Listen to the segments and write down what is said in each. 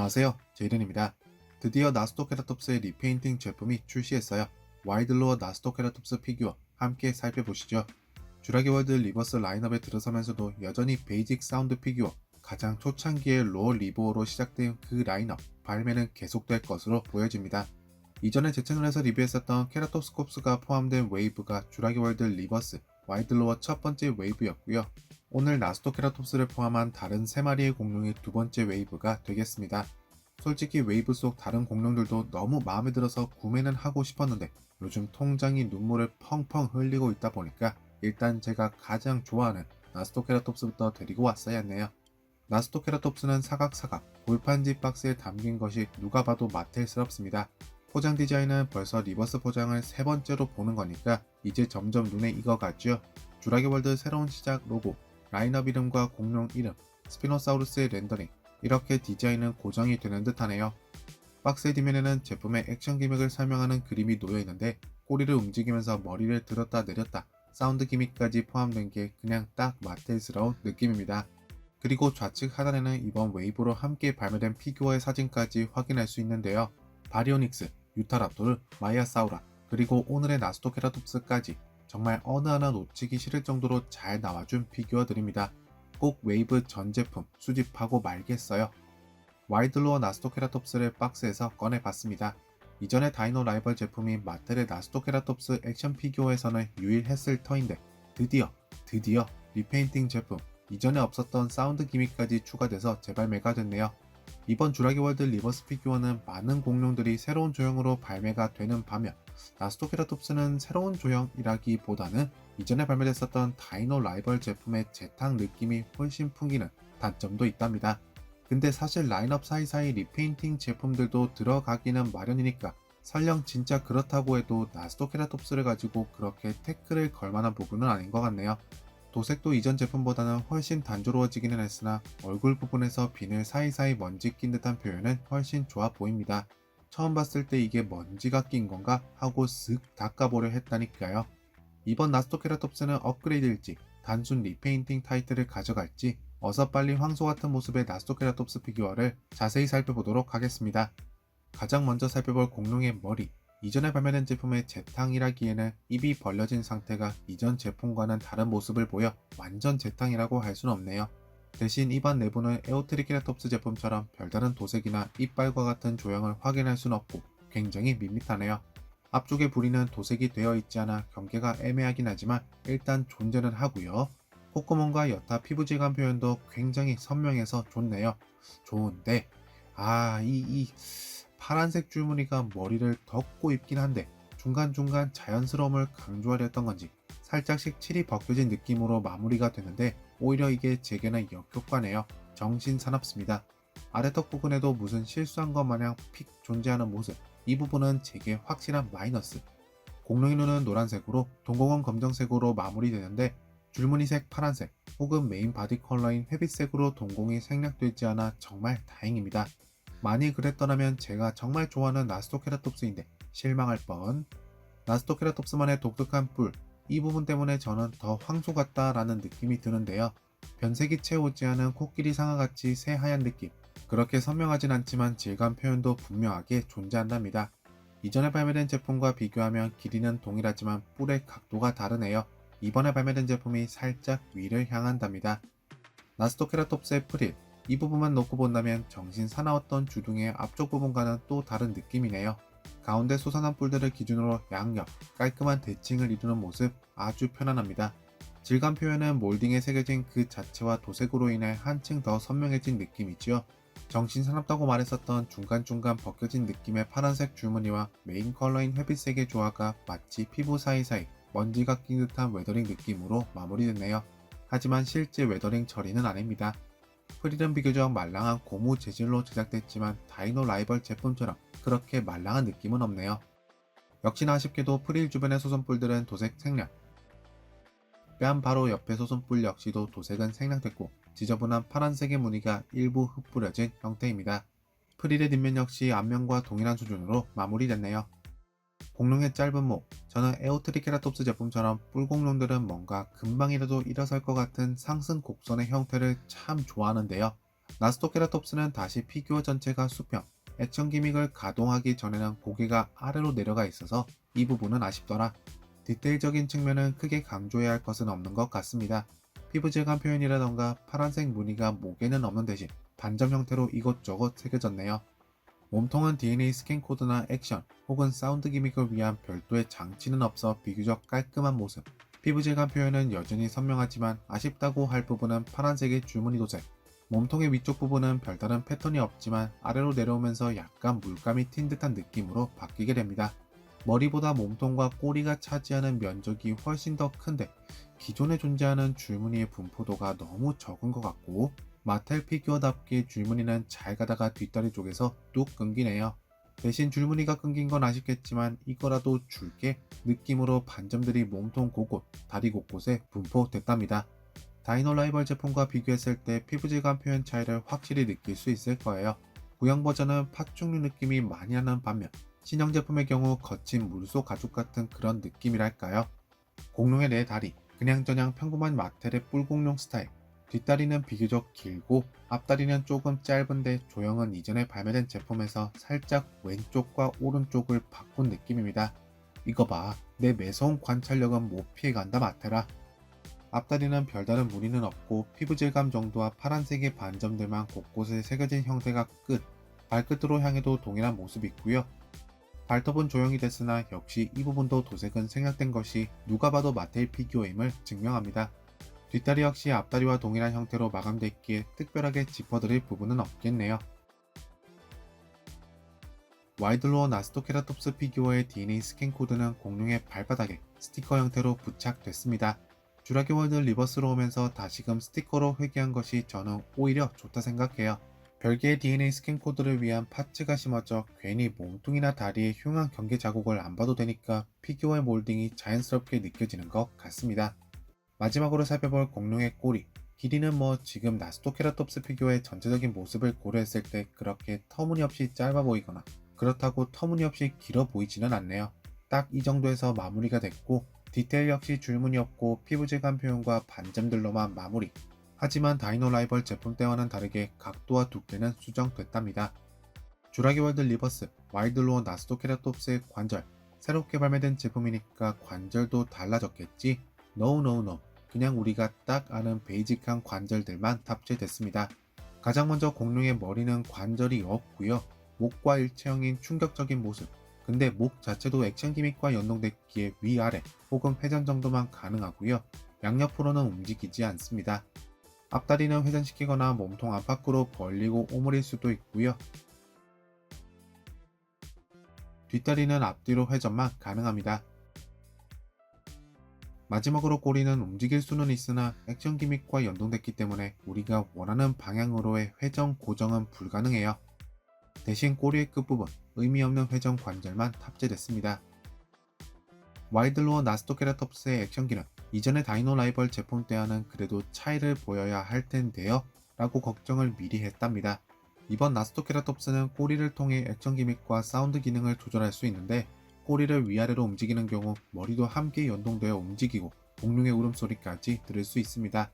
안녕하세요, 제이른입니다. 드디어 나스토케라톱스의 리페인팅 제품이 출시했어요. 와이드로어 나스토케라톱스 피규어 함께 살펴보시죠. 쥬라기 월드 리버스 라인업에 들어서면서도 여전히 베이직 사운드 피규어, 가장 초창기의 로어 리보어로 시작된 그 라인업, 발매는 계속될 것으로 보여집니다. 이전에 제 채널에서 리뷰했었던 케라톱스 콥스가 포함된 웨이브가 쥬라기 월드 리버스, 와이드로어 첫 번째 웨이브였고요. 오늘 나스토케라톱스를 포함한 다른 3마리의 공룡이 두 번째 웨이브가 되겠습니다. 솔직히 웨이브 속 다른 공룡들도 너무 마음에 들어서 구매는 하고 싶었는데 요즘 통장이 눈물을 펑펑 흘리고 있다 보니까 일단 제가 가장 좋아하는 나스토케라톱스부터 데리고 왔어야 했네요. 나스토케라톱스는 사각사각 골판지 박스에 담긴 것이 누가 봐도 마텔스럽습니다. 포장 디자인은 벌써 리버스 포장을 3번째로 보는 거니까 이제 점점 눈에 익어가죠. 쥬라기 월드 새로운 시작 로고, 라인업 이름과 공룡 이름, 스피노사우루스의 렌더링, 이렇게 디자인은 고정이 되는 듯 하네요. 박스의 뒷면에는 제품의 액션 기믹을 설명하는 그림이 놓여있는데 꼬리를 움직이면서 머리를 들었다 내렸다, 사운드 기믹까지 포함된 게 그냥 딱 마텔스러운 느낌입니다. 그리고 좌측 하단에는 이번 웨이브로 함께 발매된 피규어의 사진까지 확인할 수 있는데요. 바리오닉스, 유타랍토르, 마이아사우라, 그리고 오늘의 나스토케라톱스까지 정말 어느 하나 놓치기 싫을 정도로 잘 나와준 피규어들입니다. 꼭 웨이브 전 제품 수집하고 말겠어요. 와이드로어 나스토케라톱스를 박스에서 꺼내봤습니다. 이전에 다이노 라이벌 제품인 마텔의 나스토케라톱스 액션 피규어에서는 유일했을 터인데 드디어 리페인팅 제품, 이전에 없었던 사운드 기믹까지 추가돼서 재발매가 됐네요. 이번 쥬라기 월드 리버스 피규어는 많은 공룡들이 새로운 조형으로 발매가 되는 반면 나스토케라톱스는 새로운 조형이라기보다는 이전에 발매됐었던 다이노 라이벌 제품의 재탕 느낌이 훨씬 풍기는 단점도 있답니다. 근데 사실 라인업 사이사이 리페인팅 제품들도 들어가기는 마련이니까 설령 진짜 그렇다고 해도 나스토케라톱스를 가지고 그렇게 태클을 걸만한 부분은 아닌 것 같네요. 도색도 이전 제품보다는 훨씬 단조로워지기는 했으나 얼굴 부분에서 비늘 사이사이 먼지 낀 듯한 표현은 훨씬 좋아 보입니다. 처음 봤을 때 이게 먼지가 낀 건가 하고 쓱 닦아보려 했다니까요. 이번 나스토케라톱스는 업그레이드일지 단순 리페인팅 타이틀을 가져갈지 어서 빨리 황소 같은 모습의 나스토케라톱스 피규어를 자세히 살펴보도록 하겠습니다. 가장 먼저 살펴볼 공룡의 머리. 이전에 발매된 제품의 재탕이라기에는 입이 벌려진 상태가 이전 제품과는 다른 모습을 보여 완전 재탕이라고 할 순 없네요. 대신 입안 내부는 에오트리케라톱스 제품처럼 별다른 도색이나 이빨과 같은 조형을 확인할 순 없고 굉장히 밋밋하네요. 앞쪽의 부리는 도색이 되어 있지 않아 경계가 애매하긴 하지만 일단 존재는 하고요. 콧구멍과 여타 피부 질감 표현도 굉장히 선명해서 좋네요. 좋은데 이 파란색 줄무늬가 머리를 덮고 입긴 한데 중간중간 자연스러움을 강조하려 했던 건지 살짝씩 칠이 벗겨진 느낌으로 마무리가 되는데 오히려 이게 제게는 역효과네요. 정신사납습니다. 아래턱 부분에도 무슨 실수한 것 마냥 픽 존재하는 모습, 이 부분은 제게 확실한 마이너스. 공룡의 눈은 노란색으로 동공은 검정색으로 마무리되는데 줄무늬색 파란색 혹은 메인 바디 컬러인 회빛색으로 동공이 생략되지 않아 정말 다행입니다. 만일 그랬더라면 제가 정말 좋아하는 나스토케라톱스인데 실망할 뻔. 나스토케라톱스만의 독특한 뿔, 이 부분 때문에 저는 더 황소 같다라는 느낌이 드는데요. 변색이 채 오지 않은 코끼리 상아같이 새하얀 느낌, 그렇게 선명하진 않지만 질감 표현도 분명하게 존재한답니다. 이전에 발매된 제품과 비교하면 길이는 동일하지만 뿔의 각도가 다르네요. 이번에 발매된 제품이 살짝 위를 향한답니다. 나스토케라톱스의 프릴, 이 부분만 놓고 본다면 정신 사나웠던 주둥의 앞쪽 부분과는 또 다른 느낌이네요. 가운데 솟아난 뿔들을 기준으로 양옆, 깔끔한 대칭을 이루는 모습 아주 편안합니다. 질감 표현은 몰딩에 새겨진 그 자체와 도색으로 인해 한층 더 선명해진 느낌이지요. 정신 사납다고 말했었던 중간중간 벗겨진 느낌의 파란색 줄무늬와 메인 컬러인 회빛색의 조화가 마치 피부 사이사이 먼지가 낀 듯한 웨더링 느낌으로 마무리됐네요. 하지만 실제 웨더링 처리는 아닙니다. 프릴은 비교적 말랑한 고무 재질로 제작됐지만 다이노 라이벌 제품처럼 그렇게 말랑한 느낌은 없네요. 역시나 아쉽게도 프릴 주변의 소선뿔들은 도색 생략, 뺨 바로 옆의 소선뿔 역시도 도색은 생략됐고 지저분한 파란색의 무늬가 일부 흩뿌려진 형태입니다. 프릴의 뒷면 역시 앞면과 동일한 수준으로 마무리됐네요. 공룡의 짧은 목, 저는 에오트리케라톱스 제품처럼 뿔공룡들은 뭔가 금방이라도 일어설 것 같은 상승 곡선의 형태를 참 좋아하는데요. 나스토케라톱스는 다시 피규어 전체가 수평, 액션 기믹을 가동하기 전에는 고개가 아래로 내려가 있어서 이 부분은 아쉽더라. 디테일적인 측면은 크게 강조해야 할 것은 없는 것 같습니다. 피부 질감 표현이라던가 파란색 무늬가 목에는 없는 대신 반점 형태로 이것저것 새겨졌네요. 몸통은 DNA 스캔 코드나 액션 혹은 사운드 기믹을 위한 별도의 장치는 없어 비교적 깔끔한 모습. 피부 질감 표현은 여전히 선명하지만 아쉽다고 할 부분은 파란색의 줄무늬 도색. 몸통의 위쪽 부분은 별다른 패턴이 없지만 아래로 내려오면서 약간 물감이 튄 듯한 느낌으로 바뀌게 됩니다. 머리보다 몸통과 꼬리가 차지하는 면적이 훨씬 더 큰데 기존에 존재하는 줄무늬의 분포도가 너무 적은 것 같고 마텔 피규어답게 줄무늬는 잘 가다가 뒷다리 쪽에서 뚝 끊기네요. 대신 줄무늬가 끊긴 건 아쉽겠지만 이거라도 줄게 느낌으로 반점들이 몸통 곳곳, 다리 곳곳에 분포됐답니다. 다이노 라이벌 제품과 비교했을 때 피부 질감 표현 차이를 확실히 느낄 수 있을 거예요. 구형 버전은 파충류 느낌이 많이 나는 반면 신형 제품의 경우 거친 물소 가죽 같은 그런 느낌이랄까요. 공룡의 네 다리, 그냥저냥 평범한 마텔의 뿔공룡 스타일. 뒷다리는 비교적 길고 앞다리는 조금 짧은데 조형은 이전에 발매된 제품에서 살짝 왼쪽과 오른쪽을 바꾼 느낌입니다. 이거 봐, 내 매서운 관찰력은 못 피해간다 마테라. 앞다리는 별다른 무늬는 없고 피부 질감 정도와 파란색의 반점들만 곳곳에 새겨진 형태가 끝. 발끝으로 향해도 동일한 모습이 있고요. 발톱은 조형이 됐으나 역시 이 부분도 도색은 생략된 것이 누가 봐도 마테일 피규어임을 증명합니다. 뒷다리 역시 앞다리와 동일한 형태로 마감됐기에 특별하게 짚어드릴 부분은 없겠네요. 와이드로어 나스토케라톱스 피규어의 DNA 스캔 코드는 공룡의 발바닥에 스티커 형태로 부착됐습니다. 주라기 월드 리버스로 오면서 다시금 스티커로 회귀한 것이 저는 오히려 좋다 생각해요. 별개의 DNA 스캔 코드를 위한 파츠가 심어져 괜히 몸통이나 다리의 흉한 경계 자국을 안 봐도 되니까 피규어의 몰딩이 자연스럽게 느껴지는 것 같습니다. 마지막으로 살펴볼 공룡의 꼬리. 길이는 뭐 지금 나스토케라톱스 피규어의 전체적인 모습을 고려했을 때 그렇게 터무니없이 짧아 보이거나 그렇다고 터무니없이 길어 보이지는 않네요. 딱 이 정도에서 마무리가 됐고 디테일 역시 줄무늬 없고 피부 질감 표현과 반점들로만 마무리. 하지만 다이노 라이벌 제품 때와는 다르게 각도와 두께는 수정됐답니다. 주라기 월드 리버스, 와일드로어 나스토케라톱스의 관절. 새롭게 발매된 제품이니까 관절도 달라졌겠지? No no no. 그냥 우리가 딱 아는 베이직한 관절들만 탑재됐습니다. 가장 먼저 공룡의 머리는 관절이 없고요. 목과 일체형인 충격적인 모습. 근데 목 자체도 액션 기믹과 연동됐기에 위아래 혹은 회전 정도만 가능하고요. 양옆으로는 움직이지 않습니다. 앞다리는 회전시키거나 몸통 안팎으로 벌리고 오므릴 수도 있고요. 뒷다리는 앞뒤로 회전만 가능합니다. 마지막으로 꼬리는 움직일 수는 있으나 액션 기믹과 연동됐기 때문에 우리가 원하는 방향으로의 회전 고정은 불가능해요. 대신 꼬리의 끝부분, 의미 없는 회전 관절만 탑재됐습니다. 와이드로어 나스토케라톱스의 액션 기능, 이전의 다이노 라이벌 제품 때와는 그래도 차이를 보여야 할 텐데요 라고 걱정을 미리 했답니다. 이번 나스토케라톱스는 꼬리를 통해 액션 기믹과 사운드 기능을 조절할 수 있는데 꼬리를 위아래로 움직이는 경우 머리도 함께 연동되어 움직이고 공룡의 울음소리까지 들을 수 있습니다.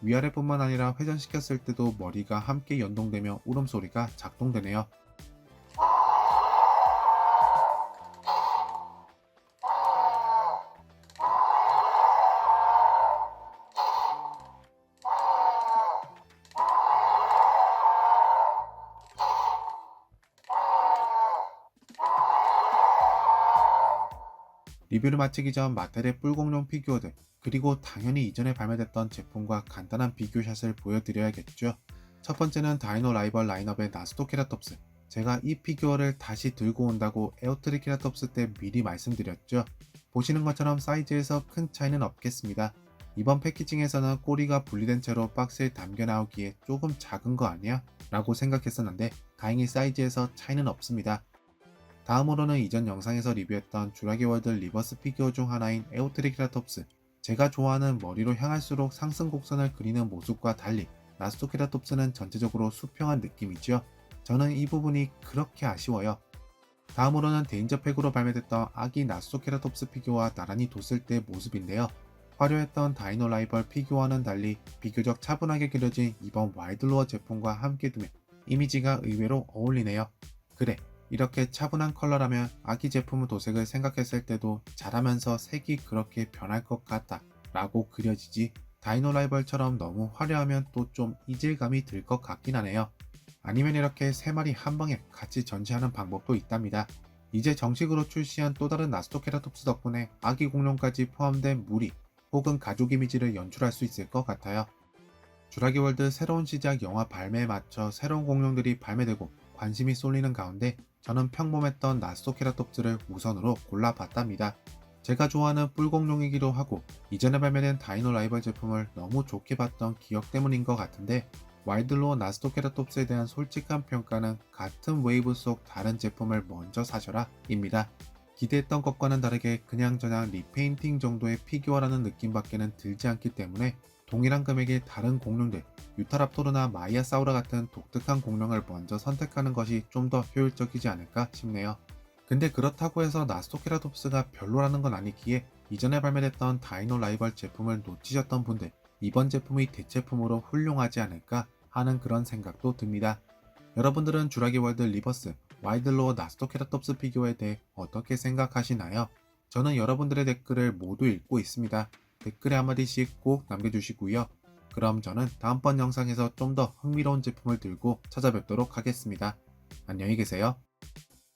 위아래뿐만 아니라 회전시켰을 때도 머리가 함께 연동되며 울음소리가 작동되네요. 리뷰를 마치기 전 마텔의 뿔공룡 피규어들 그리고 당연히 이전에 발매됐던 제품과 간단한 비교샷을 보여드려야겠죠. 첫 번째는 다이노 라이벌 라인업의 나스토케라톱스. 제가 이 피규어를 다시 들고 온다고 에어트리케라톱스 때 미리 말씀드렸죠. 보시는 것처럼 사이즈에서 큰 차이는 없겠습니다. 이번 패키징에서는 꼬리가 분리된 채로 박스에 담겨 나오기에 조금 작은 거 아니야? 라고 생각했었는데 다행히 사이즈에서 차이는 없습니다. 다음으로는 이전 영상에서 리뷰했던 주라기 월드 리버스 피규어 중 하나인 에오트리케라톱스. 제가 좋아하는 머리로 향할수록 상승 곡선을 그리는 모습과 달리 나스토케라톱스는 전체적으로 수평한 느낌이지요. 저는 이 부분이 그렇게 아쉬워요. 다음으로는 데인저팩으로 발매됐던 아기 나스토케라톱스 피규어와 나란히 뒀을 때 모습인데요. 화려했던 다이노 라이벌 피규어와는 달리 비교적 차분하게 그려진 이번 와일드로어 제품과 함께 두면 이미지가 의외로 어울리네요. 그래, 이렇게 차분한 컬러라면 아기 제품 도색을 생각했을 때도 잘하면서 색이 그렇게 변할 것 같다 라고 그려지지, 다이노 라이벌처럼 너무 화려하면 또 좀 이질감이 들 것 같긴 하네요. 아니면 이렇게 세 마리 한 방에 같이 전시하는 방법도 있답니다. 이제 정식으로 출시한 또 다른 나스토케라톱스 덕분에 아기 공룡까지 포함된 무리 혹은 가족 이미지를 연출할 수 있을 것 같아요. 주라기 월드 새로운 시작 영화 발매에 맞춰 새로운 공룡들이 발매되고 관심이 쏠리는 가운데 저는 평범했던 나스토케라톱스를 우선으로 골라봤답니다. 제가 좋아하는 뿔공룡이기도 하고 이전에 발매된 다이노 라이벌 제품을 너무 좋게 봤던 기억 때문인 것 같은데, 와일드로어 나스토케라톱스에 대한 솔직한 평가는 같은 웨이브 속 다른 제품을 먼저 사셔라 입니다. 기대했던 것과는 다르게 그냥저냥 리페인팅 정도의 피규어라는 느낌밖에는 들지 않기 때문에 동일한 금액의 다른 공룡들, 유타랍토르나 마이아사우라 같은 독특한 공룡을 먼저 선택하는 것이 좀 더 효율적이지 않을까 싶네요. 근데 그렇다고 해서 나스토케라톱스가 별로라는 건 아니기에 이전에 발매됐던 다이노 라이벌 제품을 놓치셨던 분들, 이번 제품이 대체품으로 훌륭하지 않을까 하는 그런 생각도 듭니다. 여러분들은 주라기 월드 리버스 와일드로어 나스토케라톱스 피규어에 대해 어떻게 생각하시나요? 저는 여러분들의 댓글을 모두 읽고 있습니다. 댓글에 한마디씩 꼭 남겨주시고요. 그럼 저는 다음번 영상에서 좀 더 흥미로운 제품을 들고 찾아뵙도록 하겠습니다. 안녕히 계세요.